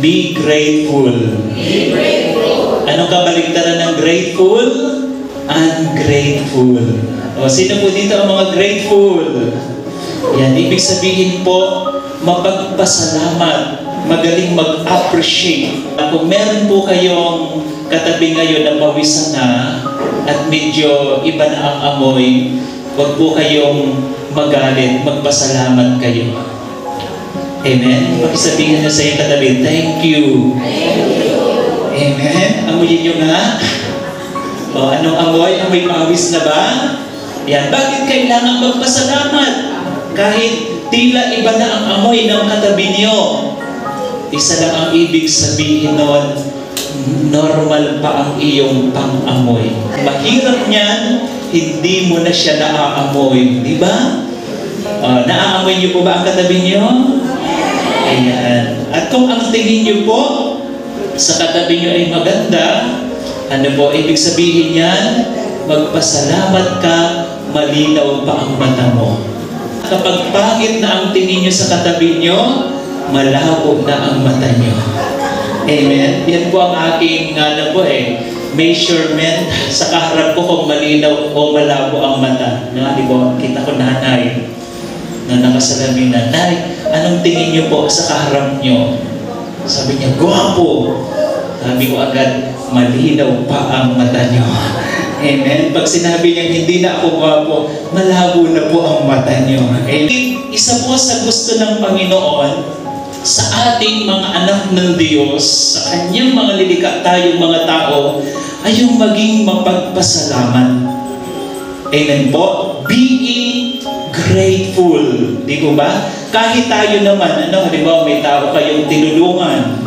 Be grateful. Be grateful. Anong kabaligtaran ng grateful? Ungrateful. O, sino po dito ang mga grateful? Yan, ibig sabihin po, mapagpasalamat, magaling mag-appreciate. Kung meron po kayong katabi ngayon na pawisan na at medyo iba na ang amoy, huwag po kayong magalit, magpasalamat kayo. Amen? Pakisabihin na sa iyong katabi, thank you. Amen? Amoyin nyo nga. O, anong amoy? Amoy pawis na ba? Yan. Bakit kailangan magpasalamat? Kahit tila iba na ang amoy ng katabi niyo. Isa lang ang ibig sabihin noon, normal pa ang iyong pang-amoy. Mahirap niyan, hindi mo na siya naaamoy. Di ba? Naaamoy niyo po ba ang katabi niyo? Ayan. At kung ang tingin niyo po sa katabi niyo ay maganda, ano po ibig sabihin niyan? Magpasalamat ka, malinaw pa ang mata mo. Kapag pangit na ang tingin niyo sa katabi niyo, malabo na ang mata niyo. Amen? Yan po ang aking measurement sa kaharap ko kung malinaw o malabo ang mata. Di ba? Kita ko nanay na nakasalamin na, Nay, anong tingin niyo po sa kaharap niyo? Sabi niya, gwapo. Sabi ko agad, malinaw pa ang mata niyo. Amen? Pag sinabi niya, hindi na ako gwapo, malabo na po ang mata niyo. Amen? Isa po sa gusto ng Panginoon, sa ating mga anak ng Diyos, sa Kanyang mga lilikha tayong mga tao, ay yung maging mapagpasalamat. Amen po? Being grateful. Di ko ba? Kahit tayo naman, halimbawa may tao kayong tinulungan,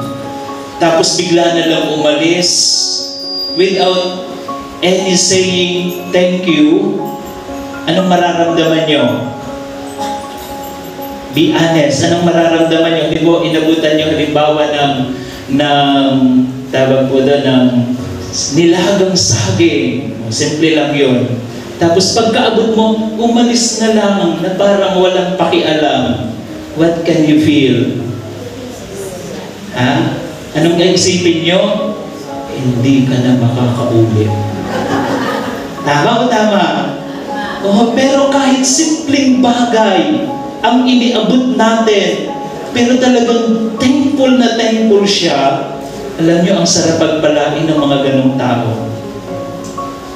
tapos bigla na lang umalis, without any saying thank you, anong mararamdaman nyo? Be honest. Anong mararamdaman nyo? Di ba, inabutan nyo halimbawa ng tawag po doon, ng nilagang saging. Simple lang yun. Tapos pagkaabot mo, umalis na lang na parang walang pakialam. What can you feel? Ha? Anong isipin nyo? Hindi ka na makakaulit. Tama o tama? Oh, pero kahit simpleng bagay ang iniabot natin, pero talagang thankful na thankful siya, alam nyo, ang sarap pagpalain ng mga ganong tao.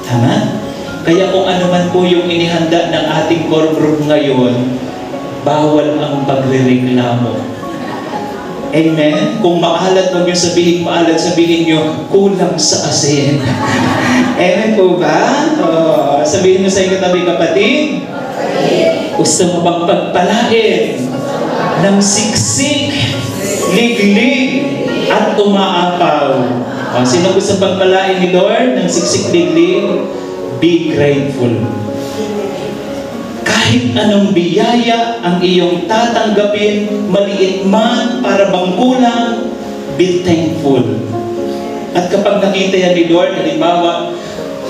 Tama? Kaya kung ano man po yung inihanda ng ating core group ngayon, bawal ang pagre-reklamo. Amen? Kung maalat, huwag nyo sabihin maalat, sabihin nyo, kulang sa asin. Amen po ba? Sabihin mo sa iyong katabi, kapatid, gusto mo bang pagpalain ng siksik, liglig, at umaapaw? Sino gusto pagpalain ni Lord ng siksik, liglig? Be grateful. Kahit anong biyaya ang iyong tatanggapin, maliit man, para bang kulang, be thankful. At kapag nakita yan ni Lord, halimbawa,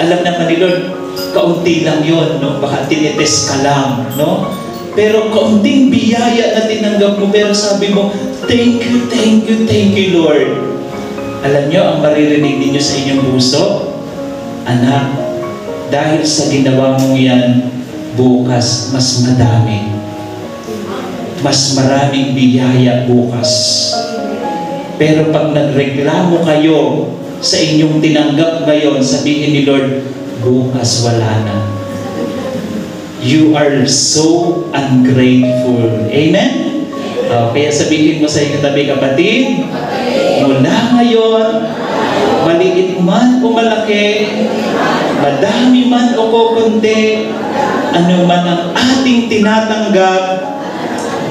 alam naman ni Lord, kaunti lang yun, no? Baka tinitest ka lang, no? Pero kaunting biyaya na tinanggap mo, pero sabi mo, thank you, thank you, thank you, Lord. Alam nyo, ang maririnig ninyo sa inyong puso, anak, dahil sa ginawa mong yan, bukas mas madami. Mas maraming biyaya bukas. Pero pag nagreklamo kayo sa inyong tinanggap ngayon, sabihin ni Lord, bukas wala na. You are so ungrateful. Amen? Kaya sabihin mo sa iyong katabi, kapatid, mula ngayon, maliit man o malaki, madami man o kukunti, ano man ang ating tinatanggap,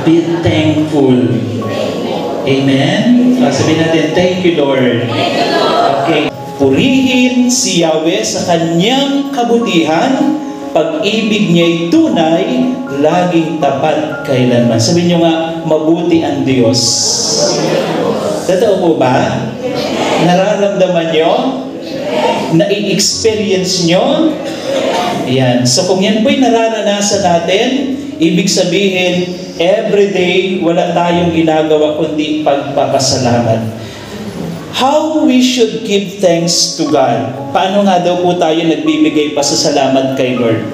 be thankful. Amen? Sabihin natin, thank you, Lord. Okay. Purihin si Yahweh sa kanyang kabutihan, pag-ibig niya'y tunay, laging tapat kailanman. Sabihin niyo nga, mabuti ang Diyos. Totoo po ba? Nararamdaman niyo? Na-experience nyo? Yan. So kung yan po'y nararanasan natin, Ibig sabihin, everyday, wala tayong ginagawa kundi pagpapasalamat. How we should give thanks to God. Paano nga daw po tayo nagbibigay pasasalamat kay Lord?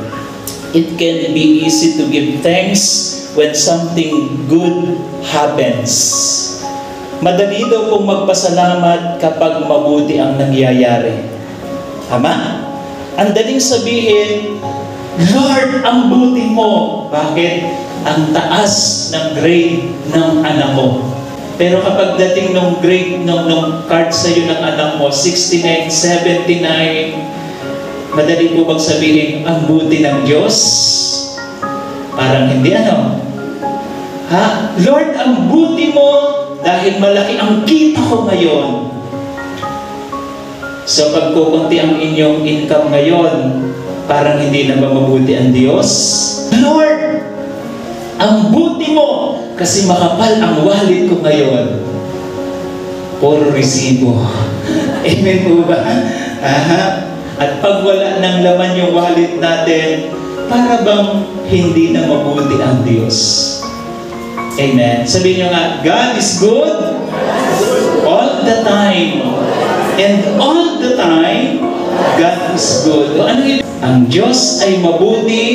It can be easy to give thanks when something good happens. Madali daw pong magpasalamat kapag mabuti ang nangyayari. Tama? Ang daling sabihin, Lord, ang buti mo. Bakit? Ang taas ng grade ng anak ko. Pero kapag dating nung grade, nung card sa'yo ng anak mo, 69, 79, madali po bang sabihin, ang buti ng Diyos? Parang hindi ano. Ha? Lord, ang buti mo dahil malaki ang kita ko ngayon. So pag kukunti ang inyong income ngayon, parang hindi na ba mabuti ang Diyos? Lord, ang buti mo kasi makapal ang wallet ko ngayon. Puro resibo. Amen po ba? Aha. At pag wala ng laman yung wallet natin, para bang hindi na mabuti ang Diyos? Amen. Sabihin nyo nga, God is good all the time. And all the time, God is good. O ano yun? Ang Diyos ay mabuti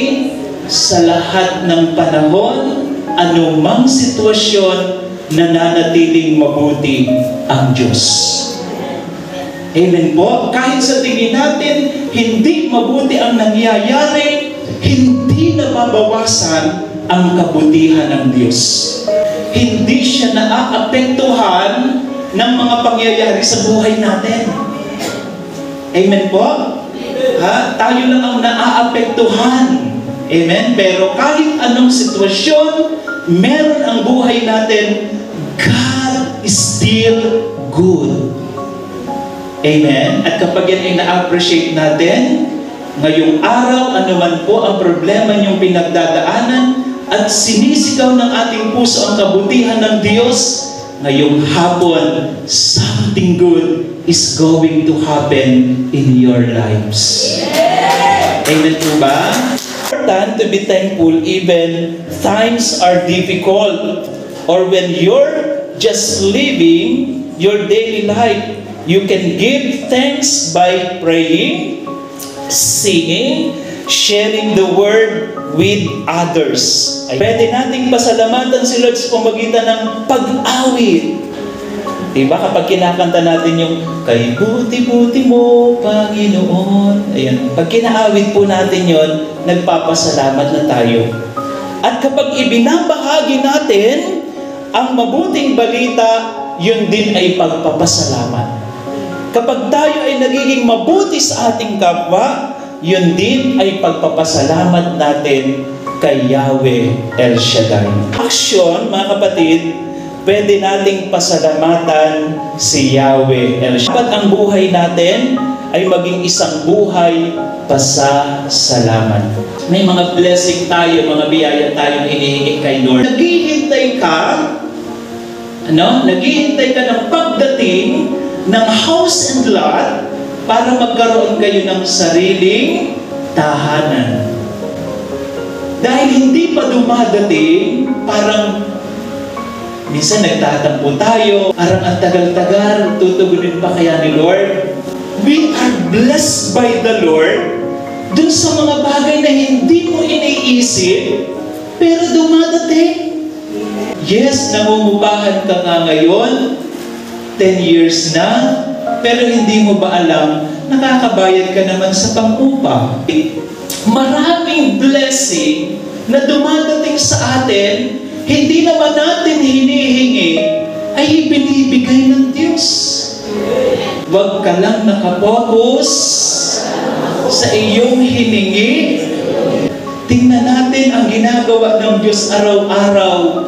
sa lahat ng panahon, anumang sitwasyon, nananatiling mabuti ang Diyos. Amen po? Kahit sa tingin natin, hindi mabuti ang nangyayari, hindi nababawasan ang kabutihan ng Diyos. Hindi siya naaapektuhan ng mga pangyayari sa buhay natin. Amen po? Ha? Tayo lang ang naaapektuhan. Amen? Pero kahit anong sitwasyon, meron ang buhay natin, God is still good. Amen? At kapag yan ay na-appreciate natin, ngayong araw, anuman po ang problema niyong pinagdadaanan, at sinisigaw ng ating puso ang kabutihan ng Diyos, ngayong hapon, something good is going to happen in your lives. Amen po ba? Important to be thankful even times are difficult or when you're just living your daily life. You can give thanks by praying, singing, sharing the word with others. Pwede nating pasalamatan si Lord sa pamagitan ng pag-awit. Diba? Kapag kinakanta natin yung kay buti-buti mo, Panginoon. Ayan. Pag kinaawit po natin yon, nagpapasalamat na tayo. At kapag ibinabahagi natin ang mabuting balita, yun din ay pagpapasalamat. Kapag tayo ay nagiging mabuti sa ating kapwa, yun din ay pagpapasalamat natin kay Yahweh El Shaddai. Action, mga kapatid, pwede nating pasalamatan si Yahweh El Shaddai. Dapat ang buhay natin ay maging isang buhay pasasalamat. May mga blessing tayo, mga biyaya tayong hinihingi kay Lord. Naghihintay ka, naghihintay ka ng pagdating ng house and lot para magkaroon kayo ng sariling tahanan. Dahil hindi pa dumadating, parang minsan nagtatampo tayo, parang ang tagal-tagal, tutugunin pa kaya ni Lord? We are blessed by the Lord dun sa mga bagay na hindi mo iniisip, pero dumadating. Yes, nangungupahan ka nga ngayon, 10 years na, pero hindi mo ba alam, nakakabayad ka naman sa pang-upa. Maraming blessing na dumadating sa atin, hindi naman natin hinihingi, ay ibinibigay ng Diyos. Huwag ka lang nakapokus sa iyong hiningi. Tingnan natin ang ginagawa ng Diyos araw-araw.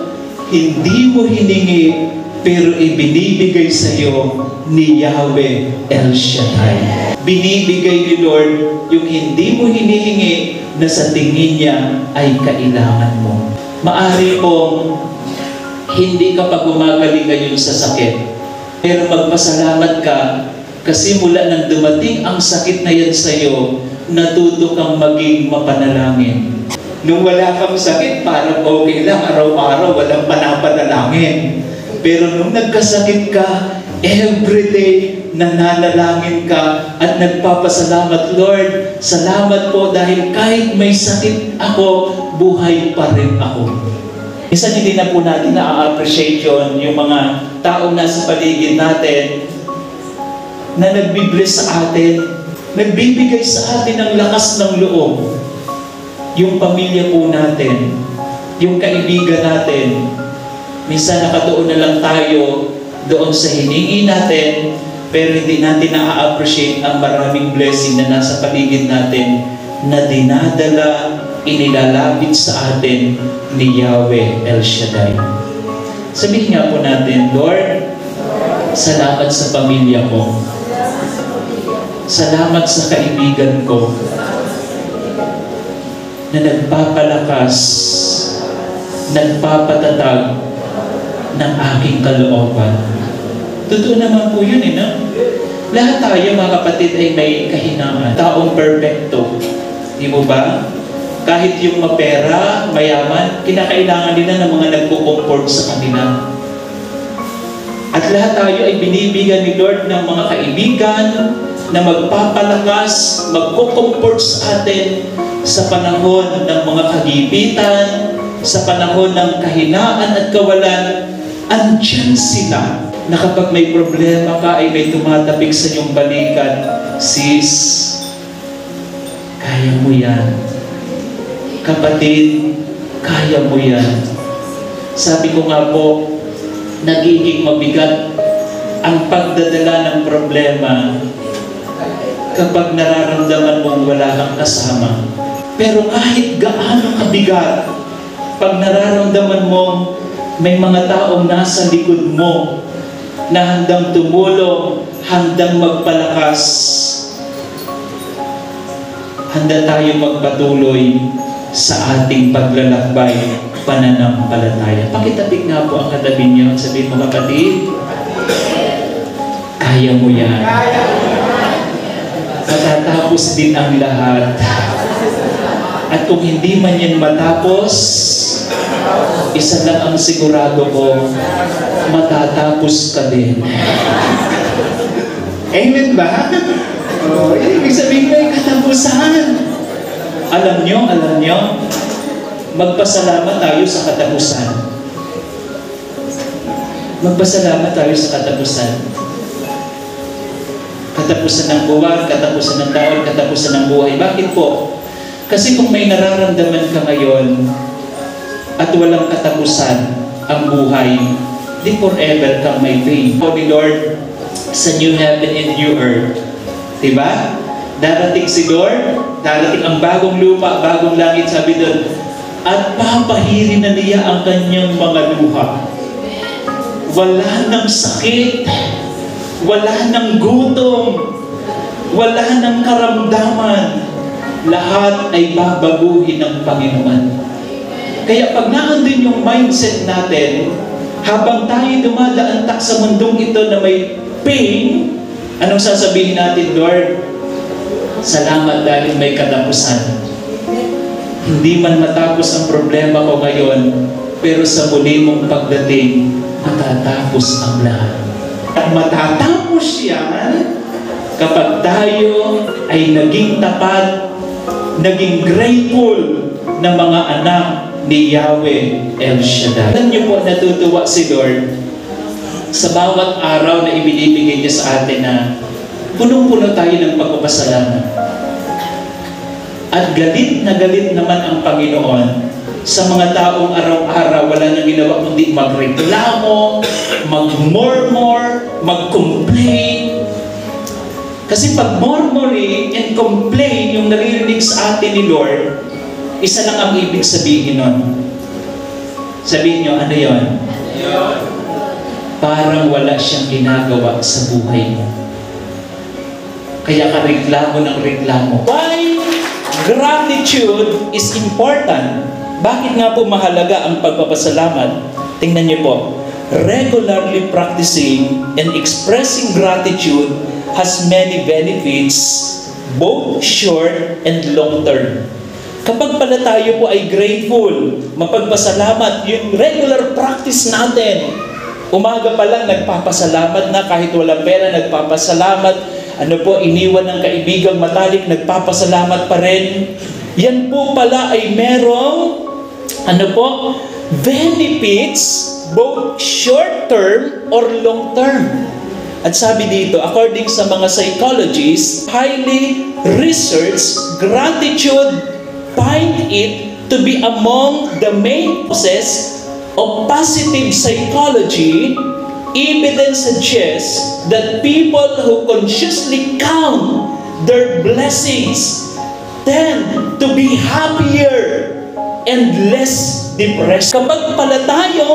Hindi mo hiningi, pero ibinibigay sa iyo ni Yahweh El Shaddai. Binibigay ni Lord yung hindi mo hinihingi na sa tingin niya ay kailangan mo. Maari pong hindi ka pa gumagaling ngayon sa sakit, pero magpasalamat ka kasi mula nang dumating ang sakit na yan sa iyo, natuto kang maging mapanalangin. Nung wala kang sakit, parang okay lang, araw-araw, walang panapanalangin. Pero nung nagkasakit ka, everyday, nananalangin ka at nagpapasalamat, Lord, salamat po dahil kahit may sakit ako, buhay pa rin ako. Minsan hindi na po natin na-appreciate yung mga taong nasa paligid natin na nagbibless sa atin, nagbibigay sa atin ng lakas ng loob. Yung pamilya po natin, yung kaibigan natin, minsan nakatuon na lang tayo doon sa hiningi natin, pero hindi natin na-appreciate ang maraming blessing na nasa paligid natin na dinadala, inilalapit sa atin ni Yahweh El Shaddai. Sabihin nga po natin, Lord, salamat sa pamilya ko. Salamat sa kaibigan ko na nagpapalakas, nagpapatatag ng aking kalooban. Totoo naman po yun, no? Lahat tayo, mga kapatid, ay may kahinaan. Taong perfecto. Di mo ba? Kahit yung mapera, mayaman, kinakailangan nila ng mga nagpo-comfort sa kanila. At lahat tayo ay binibigyan ni Lord ng mga kaibigan na magpapalakas, magko-comfort sa atin sa panahon ng mga kagipitan, sa panahon ng kahinaan at kawalan. Andyan sila na kapag may problema ka ay may tumatapik sa iyong balikan. Sis, kaya mo yan. Kapatid, kaya mo yan. Sabi ko nga po, nagiging mabigat ang pagdadala ng problema kapag nararamdaman mong wala kang kasama. Pero kahit gaano kabigat, pag nararamdaman mong may mga taong nasa likod mo na handang tumulong, handang magpalakas, handa tayo magpatuloy sa ating paglalakbay, pananampalataya. Pakitapik nga po ang katabi niyo. Sabihin mo, kapatid, kaya mo yan. Matatapos din ang lahat. At kung hindi man yan matapos, isa lang ang sigurado ko, matatapos ka din. Amen ba? Ibig sabihin may katapusan. Alam nyo, magpasalamat tayo sa katapusan. Magpasalamat tayo sa katapusan. Katapusan ng buwan, katapusan ng taon, katapusan ng buhay. Bakit po? Kasi kung may nararamdaman ka ngayon at walang katapusan ang buhay, di forever kang may pain. Holy Lord, sa new heaven and new earth, diba? Darating si Lord, darating ang bagong lupa, bagong langit, sabi doon, at papahirin na niya ang kanyang mga luha. Wala nang sakit, wala nang gutom, wala nang karamdaman. Lahat ay babaguhin ng Panginoon. Kaya pag naandun yung mindset natin, habang tayo dumadaan sa mundong ito na may pain, anong sasabihin natin, Lord? Salamat dahil may katapusan. Hindi man matapos ang problema ko ngayon, pero sa muli mong pagdating, matatapos ang lahat. At matatapos yan kapag tayo ay naging tapat, naging grateful na mga anak ni Yahweh El Shaddai. Alam niyo po, natutuwa si Lord sa bawat araw na ibinibigay niya sa atin na punong-puno tayo ng pagpapasalamat. At galit na galit naman ang Panginoon sa mga taong araw-araw wala nang ginawa kundi magreklamo, mag-murmur, mag-complain. Kasi pag murmuring and complain yung naririnig sa atin ni Lord, isa lang ang ibig sabihin nun. Sabihin nyo, ano yun? Parang wala siyang ginagawa sa buhay mo. Kaya ka reklamo ng reklamo. Why gratitude is important? Bakit nga po mahalaga ang pagpapasalamat? Tingnan niyo po. Regularly practicing and expressing gratitude has many benefits, both short and long term. Kapag pala tayo po ay grateful, mapagpasalamat, yung regular practice natin, umaga pa lang nagpapasalamat na kahit walang pera, nagpapasalamat, iniwan ng kaibigang matalik, nagpapasalamat pa rin. Yan po pala ay merong, benefits, both short term or long term. At sabi dito, according sa mga psychologists, highly researched, gratitude find it to be among the main causes of positive psychology. Evidence suggests that people who consciously count their blessings tend to be happier and less depressed. Kapag pala tayo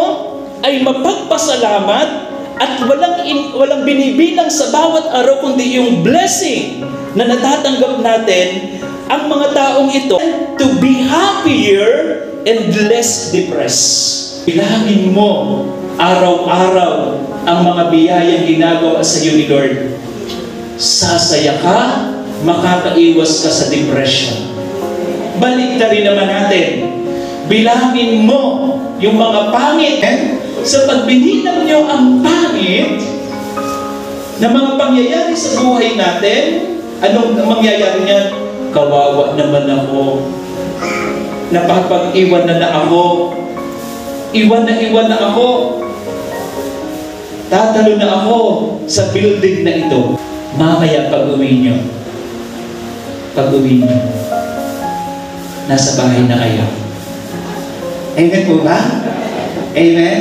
ay mapagpasalamat at walang binibilang sa bawat araw kundi yung blessing na natatanggap natin, ang mga taong ito to be happier and less depressed. Bilangin mo araw-araw ang mga biyayang ginagawa sa iyo ni Lord. Sasaya ka, makakaiwas ka sa depression. Balik na rin naman natin. Bilangin mo yung mga pangit. Sa pagbininang nyo ang pangit na mga pangyayari sa buhay natin, anong mangyayari niyan? Kawawa naman ako. Napapag-iwan na ako. Iwan na ako. Tatalo na ako sa building na ito. Mamaya pag-uwi nyo, nasa bahay na kayo. Amen po ba? Amen?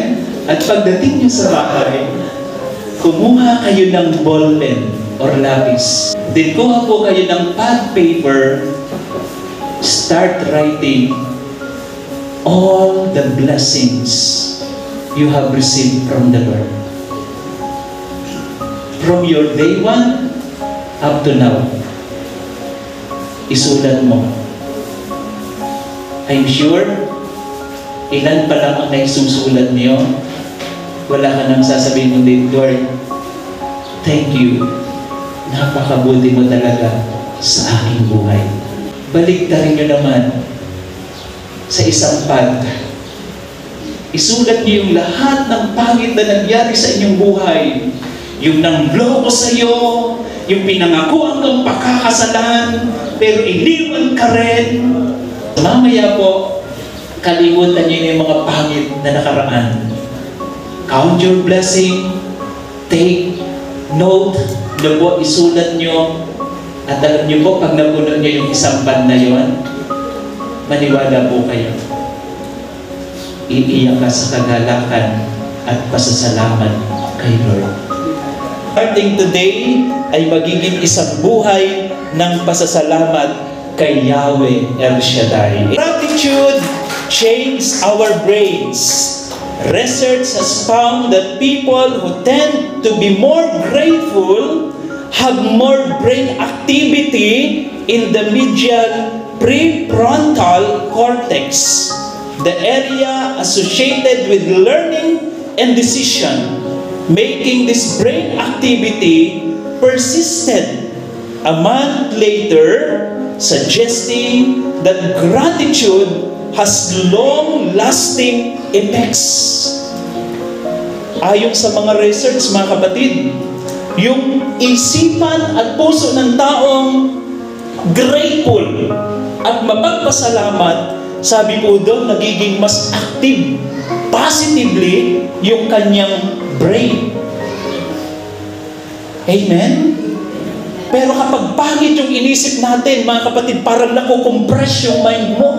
At pagdating nyo sa bahay, kumuha kayo ng ballpen or lapis. Then kuha po kayo ng pad paper, start writing all the blessings you have received from the Lord. From your day 1 up to now. Isulat mo. I'm sure, ilan pa lang ang naisusulat niyo, wala ka nang sasabihin mo din, Lord, thank you. Napakabuti mo talaga sa aking buhay. Baliktarin nyo naman sa isang pad. Isulat niyo yung lahat ng pangit na nangyari sa inyong buhay. Yung nangloko sa iyo, yung pinangakuan kang pakakasalan, pero iniwan ka rin. Mamaya po, kalimutan niyo yung mga pangit na nakaraan. Count your blessing, take note, po, isulat nyo, at alam nyo po, pag napuno nyo yung isang pad na yon, maniwala po kayo. Iiyak ka sa kagalakan at pasasalamat kay Lord. Starting today ay magiging isang buhay ng pasasalamat kay Yahweh El Shaddai. Gratitude changes our brains. Research has found that people who tend to be more grateful have more brain activity in the medial prefrontal cortex, the area associated with learning and decision. Making this brain activity persisted a month later, suggesting that gratitude has long-lasting effects. Ayon sa mga research, mga kapatid, yung isipan at puso ng taong grateful at mapagpasalamat, sabi po doon, nagiging mas active positively yung kanyang brain. Amen? Pero kapag pangit yung inisip natin, mga kapatid, parang nakukompress yung mind mo.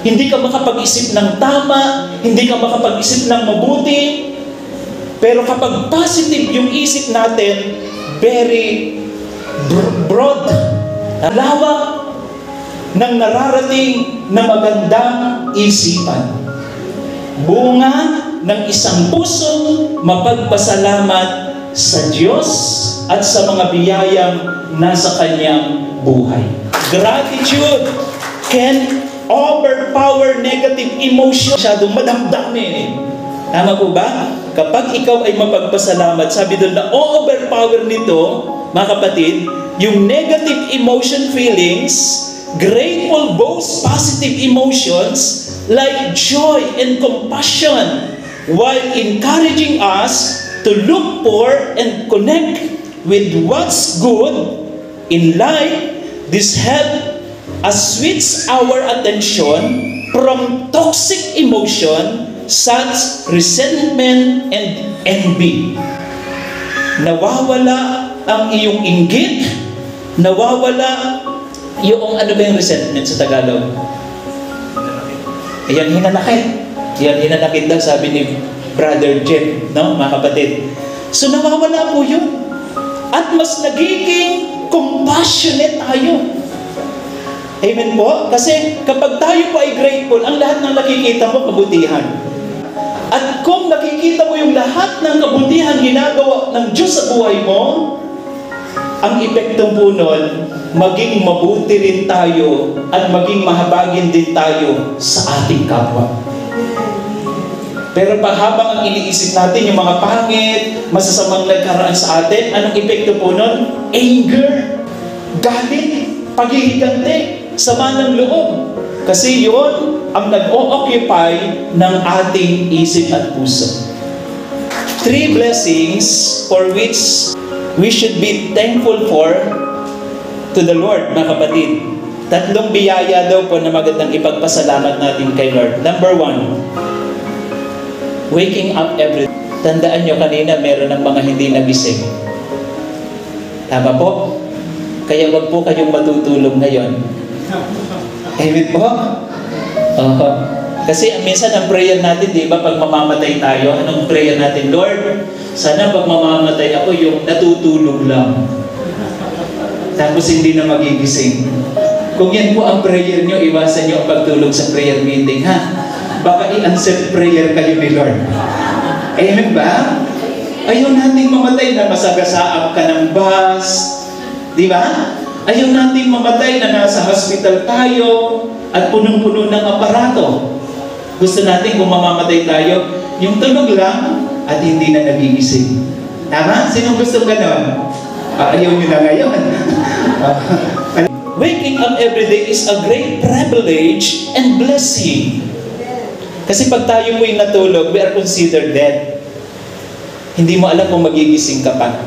Hindi ka makapag-isip ng tama, hindi ka makapag-isip ng mabuti. Pero kapag positive yung isip natin, very broad, lawak ng nararating na magandang isipan. Bunga ng isang pusong mapagpasalamat sa Diyos at sa mga biyayang nasa kanyang buhay. Gratitude can overpower negative emotion. Masyadong madamdamin. Tama po ba? Kapag ikaw ay mapagpasalamat, sabi doon na overpower nito, mga kapatid, yung negative emotion feelings grateful boasts positive emotions like joy and compassion, while encouraging us to look for and connect with what's good in life. This helps us switch our attention from toxic emotion such resentment and envy. Nawawala ang iyong inggit, nawawala yung ano ba yung resentment sa Tagalog? Ayan, hinanakit. Yan, hinanakit daw, sabi ni Brother Jeff, no, mga kapatid. So nawawala po yun. At mas nagiging compassionate tayo. Amen po? Kasi kapag tayo po ay grateful, ang lahat ng nakikita mo, kabutihan. At kung nakikita mo yung lahat ng kabutihan ginagawa ng Diyos sa buhay mo, ang epekto po nun, maging mabuti rin tayo at maging mahabagin din tayo sa ating kapwa. Pero pag habang ang iniisip natin yung mga pangit, masasamang nagkaraan sa atin, anong epekto po nun? Anger, galit, paghihigante, sama ng loob. Kasi yun ang nag-o-occupy ng ating isip at puso. 3 blessings for which we should be thankful for to the Lord, mga kapatid. 3 biyaya daw po na magandang ipagpasalamat natin kay Lord. Number 1, waking up every day. Tandaan nyo kanina, meron ng mga hindi nagising. Tama po? Kaya wag po kayong matutulog ngayon. Amen po? Kasi minsan ang prayer natin, di ba, pag mamamatay tayo, anong prayer natin? Lord, sana pag mamamatay ako, yung natutulog lang. Tapos hindi na magigising. Kung yan po ang prayer nyo, iwasan nyo ang pagtulog sa prayer meeting, ha? Baka i-answer prayer kayo ni Lord. Amen ba? Ayaw nating mamatay na masagasaap ka ng bus. Di ba? Ayaw nating mamatay na nasa hospital tayo at punong-puno ng aparato. Gusto natin kung mamamatay tayo, yung tulog lang at hindi na nagigising. Tama? Sinong gusto ganon? Ayaw nyo na ngayon. Waking up every day is a great privilege and blessing. Kasi pag tayo po'y natulog, we are considered dead. Hindi mo alam kung magigising ka pa.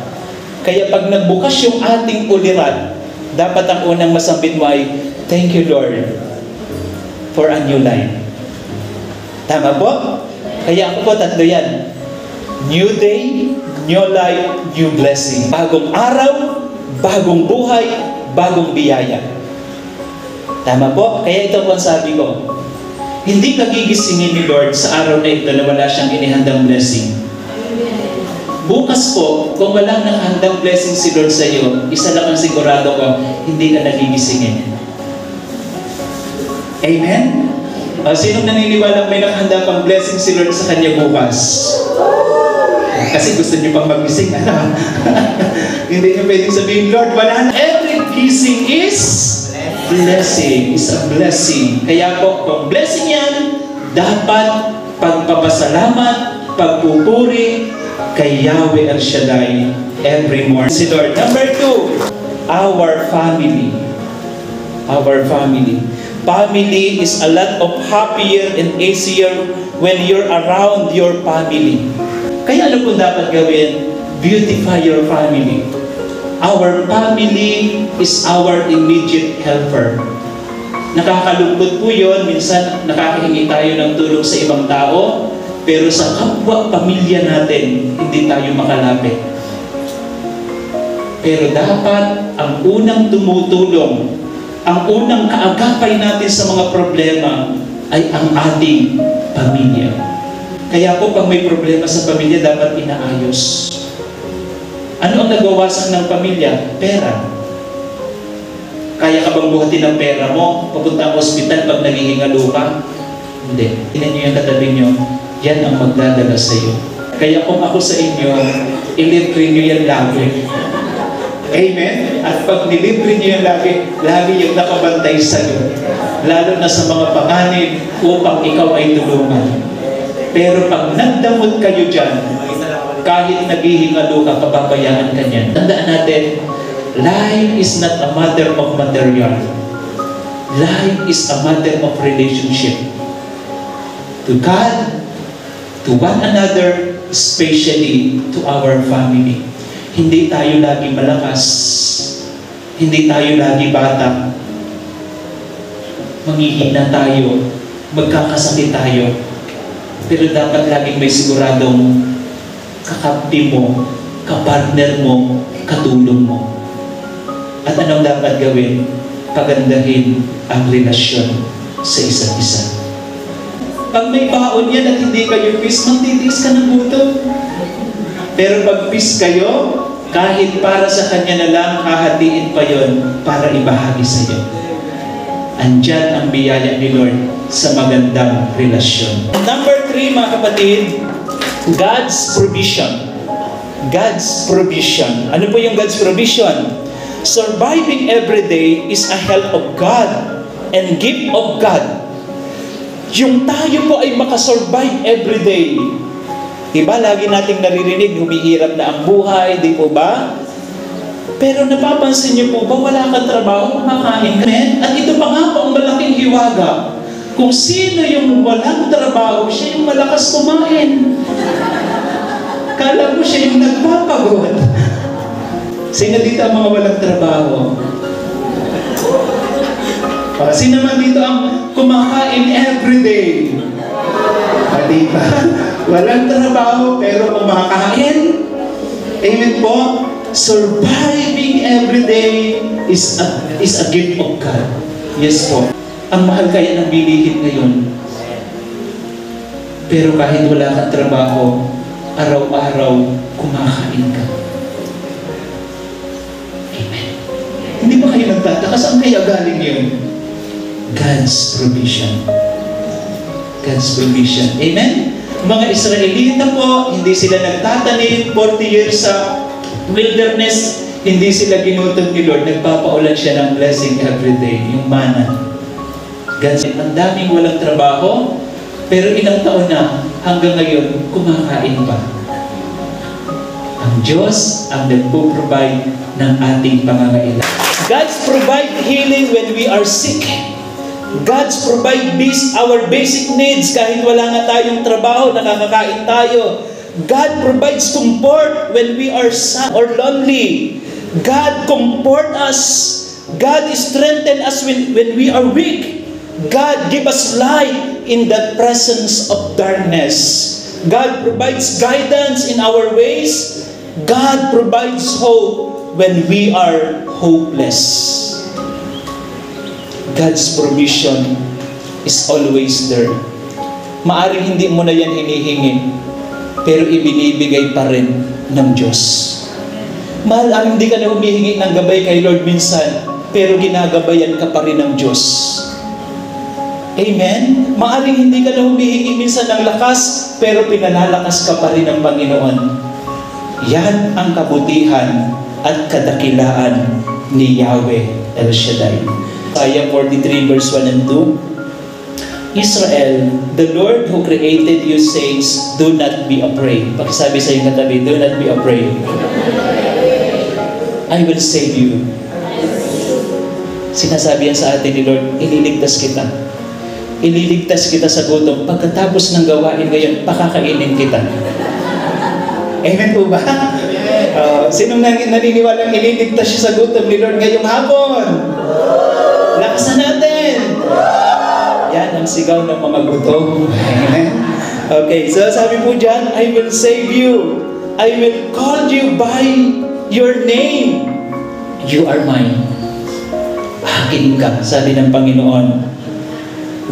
Kaya pag nagbukas yung ating ulirat, dapat ang unang masambit mo ay, thank you Lord for a new life. Tama po? Kaya ako po, 3 yan. New day, new life, new blessing. Bagong araw, bagong buhay, bagong biyaya. Tama po? Kaya ito po ang sabi ko, hindi ka gigisingin ni Lord sa araw na ito na wala siyang inihandang blessing. Bukas po, kung walang nakahandang blessing si Lord sa iyo, isa lang ang sigurado ko, hindi ka nagigisingin. Amen? Sinong naniniwalang may nakahanda pang blessing si Lord sa kanya bukas? Kasi gusto niyo pang magising, ano? Hindi niyo pwedeng sabihin, Lord, wala na. Every gising is blessing, is a blessing. Kaya po, kung blessing yan, dapat pagpapasalamat, pagpupuri kay Yahweh El Shaddai every morning. Si Lord. Number 2, our family. Our family. Family is a lot of happier and easier when you're around your family. Kaya ano po dapat gawin? Beautify your family. Our family is our immediate helper. Nakakalungkot po yun. Minsan nakakahingi tayo ng tulong sa ibang tao, pero sa kapwa pamilya natin, hindi tayo makalapit. Pero dapat ang unang tumutulong, ang unang kaagapay natin sa mga problema ay ang ating pamilya. Kaya po pag may problema sa pamilya, dapat inaayos. Ano ang nagawasan ng pamilya? Pera. Kaya ka bang buhatin ng pera mo? Papunta ang ospital pag naghihingalo ka? Hindi. Tingnan niyo yung katabi niyo, yan ang magdadala sa iyo. Kaya kung ako sa inyo, ilibre niyo yan lagi. Amen? At pag nilibre niyo yan lagi yung nakabantay sa iyo. Lalo na sa mga panganib upang ikaw ay tulungan. Pero pag nagdamot kayo dyan, kahit naghihingalo ka, pababayaan ka niyan. Tandaan natin, life is not a matter of material. Life is a matter of relationship. To God, to one another, especially to our family. Hindi tayo lagi malakas. Hindi tayo lagi bata. Manghihina tayo. Magkakasakit tayo. Pero dapat laging may siguradong kakampi mo, kapartner mo, katulong mo. At anong dapat gawin? Pagandahin ang relasyon sa isa't isa. Pag may baon yan at hindi kayo peace, magtitiis ka ng gutom. Pero pag peace kayo, kahit para sa kanya na lang, hahatiin pa yon para ibahagi sa iyo. Andyan ang biyaya ni Lord sa magandang relasyon. Number 3, mga kapatid, God's provision. God's provision. Ano po yung God's provision? Surviving every day is a help of God and gift of God. Yung tayo po ay makasurvive every day. Diba? Lagi nating naririnig, humihirap na ang buhay, di po ba? Pero napapansin niyo po ba, wala kang trabaho, kumakain ka. At ito pa nga po ang malaking hiwaga. Kung sino yung walang trabaho, siya yung malakas kumain. Kala mo siya yung nagpapagod. Sino dito ang mga walang trabaho? Para sino naman dito ang kumakain everyday? Diba? Walang trabaho pero kumakain. Amen po? Surviving everyday is a gift of God. Yes po. Ang mahal kaya ng bilihin ngayon. Pero kahit wala kang trabaho, araw-araw kumakain ka. Amen. Hindi ba kayo nagtataka? Saan kaya galing yun? God's provision. God's provision. Amen? Mga Israelita po, hindi sila nagtatanim 40 years sa wilderness, hindi sila ginutom ni Lord. Nagpapaulan siya ng blessing every day, yung manna. God's, ang daming walang trabaho, pero ilang taon na, hanggang ngayon, kumakain pa. Ang Diyos ang nagpo-provide ng ating pangangailangan. God's provide healing when we are sick. God's provide our basic needs kahit wala nga tayong trabaho, nakakakain tayo. God provides comfort when we are sad or lonely. God comfort us. God strengthen us when we are weak. God give us light in the presence of darkness. God provides guidance in our ways. God provides hope when we are hopeless. God's provision is always there. Maaring hindi mo na yan hinihingi, pero ibinibigay pa rin ng Diyos. Maaring hindi ka na humihingi ng gabay kay Lord minsan, pero ginagabayan ka pa rin ng Diyos. Amen? Maaring hindi ka na humihingi minsan ng lakas, pero pinalalakas ka pa rin ng Panginoon. Yan ang kabutihan at kadakilaan ni Yahweh El Shaddai. Isaiah 43 verse 1 and 2. Israel, the Lord who created you says, do not be afraid. Pakisabi sa iyong katabi, do not be afraid. I will save you. Sinasabi yan sa atin ni Lord, ililigtas kita. Ililigtas kita sa gutom. Pagkatapos ng gawain ngayon, pakakainin kita. Amen po ba? Sinong naniniwalang ililigtas siya sa gutom ni Lord ngayong hapon? Lakasan natin! Yan ang sigaw ng mga gutom. Okay, so sabi po dyan, I will save you. I will call you by your name. You are mine. Akin ka, sabi ng Panginoon.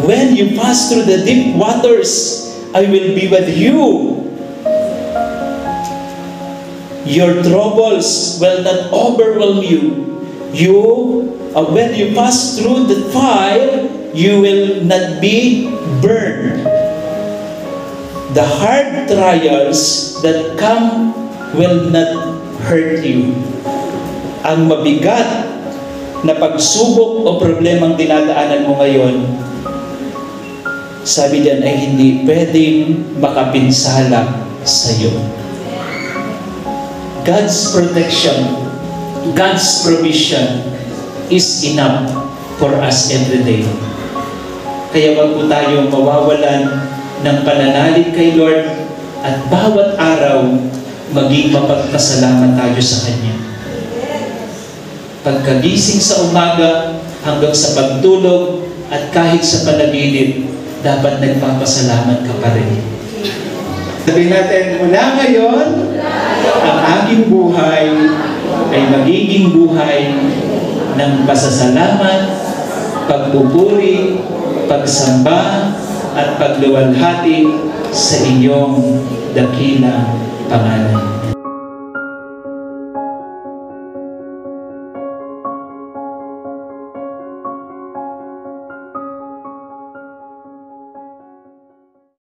When you pass through the deep waters, I will be with you. Your troubles will not overwhelm you. When you pass through the fire, you will not be burned. The hard trials that come will not hurt you. Ang mabigat na pagsubok o problemang dinadaanan mo ngayon, sabi diyan ay hindi pwedeng makapinsala sa iyo. God's protection, God's provision is enough for us every day. Kaya wag po tayong mawawalan ng pananalig kay Lord at bawat araw maging mapagpasalamat tayo sa Kanya. Pagkagising sa umaga hanggang sa pagtulog at kahit sa panaginip, dapat nagpapasalamat ka pa rin. Sabihin natin, mula ngayon, ang aking buhay ay magiging buhay ng pasasalamat, pagpupuri, pagsamba, at pagluwalhati sa inyong dakilang pangalan.